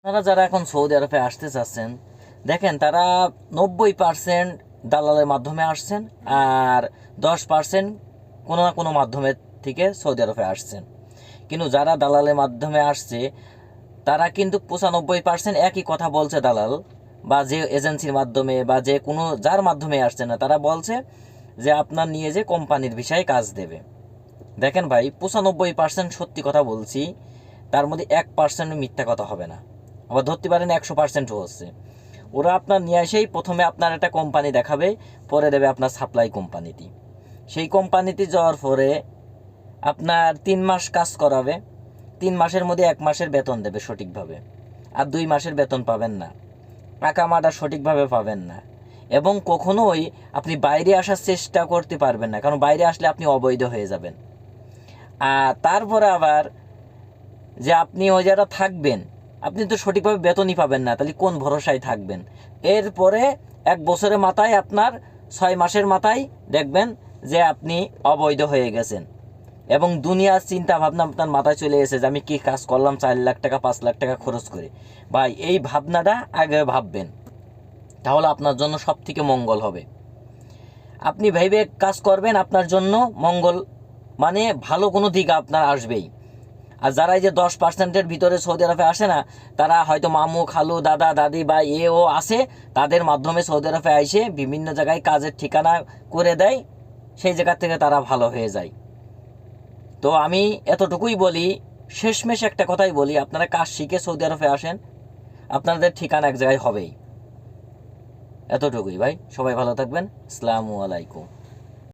আপনারা যারা এখন সৌদি আরবে আসতে চাচ্ছেন, দেখেন তারা 90% দালালের মাধ্যমে আসছেন, আর 10% কোনো না কোনো মাধ্যমের থেকে সৌদি আরবে আসছেন। কিন্তু যারা দালালের মাধ্যমে আসছে তারা কিন্তু 95% একই কথা বলছে। দালাল বা যে এজেন্সির মাধ্যমে বা যে কোনো যার মাধ্যমে আসছে না, তারা বলছে যে আপনার নিয়ে যে কোম্পানির বিষয়ে কাজ দেবে। দেখেন ভাই, 95% সত্যি কথা বলছি, তার মধ্যে 1% মিথ্যা কথা হবে না। আবার ধরতে পারেন 100% হচ্ছে। ওরা আপনার নিয়ে এসেই প্রথমে আপনার একটা কোম্পানি দেখাবে, পরে দেবে আপনার সাপ্লাই কোম্পানিটি। সেই কোম্পানিতে যাওয়ার পরে আপনার 3 মাস কাজ করাবে। 3 মাসের মধ্যে 1 মাসের বেতন দেবে সঠিকভাবে, আর 2 মাসের বেতন পাবেন না, টাকামাটা সঠিকভাবে পাবেন না। এবং কখনোই আপনি বাইরে আসার চেষ্টা করতে পারবেন না, কারণ বাইরে আসলে আপনি অবৈধ হয়ে যাবেন। আর তারপরে আবার যে আপনি ওই জায়গাটা থাকবেন, আপনি তো সঠিকভাবে বেতনই পাবেন না, তাহলে কোন ভরসায় থাকবেন? এরপরে 1 বছরের মাথায় আপনার 6 মাসের মাথায় দেখবেন যে আপনি অবৈধ হয়ে গেছেন, এবং দুনিয়ার চিন্তা ভাবনা আপনার মাথায় চলে এসে যে আমি কি কাজ করলাম 4 লাখ টাকা 5 লাখ টাকা খরচ করে। ভাই, এই ভাবনাটা আগে ভাববেন, তাহলে আপনার জন্য সব থেকে মঙ্গল হবে। আপনি ভেবে কাজ করবেন, আপনার জন্য মঙ্গল, মানে ভালো কোনো দিক আপনার আসবেই। আর যারা এই যে 10%-এর ভিতরে সৌদি আরবে আসে না, তারা হয়তো মামু খালু দাদা দাদি বা ও আসে, তাদের মাধ্যমে সৌদি আরবে এসে বিভিন্ন জায়গায় কাজের ঠিকানা করে দেয়, সেই জায়গা থেকে তারা ভালো হয়ে যায়। তো আমি এতটুকুই বলি, শেষমেশ একটা কথাই বলি, আপনারা কাজ শিখে সৌদি আরবে আসেন, আপনাদের ঠিকানা এক জায়গায় হবেই। এতটুকুই ভাই, সবাই ভালো থাকবেন। আসসালামু আলাইকুম।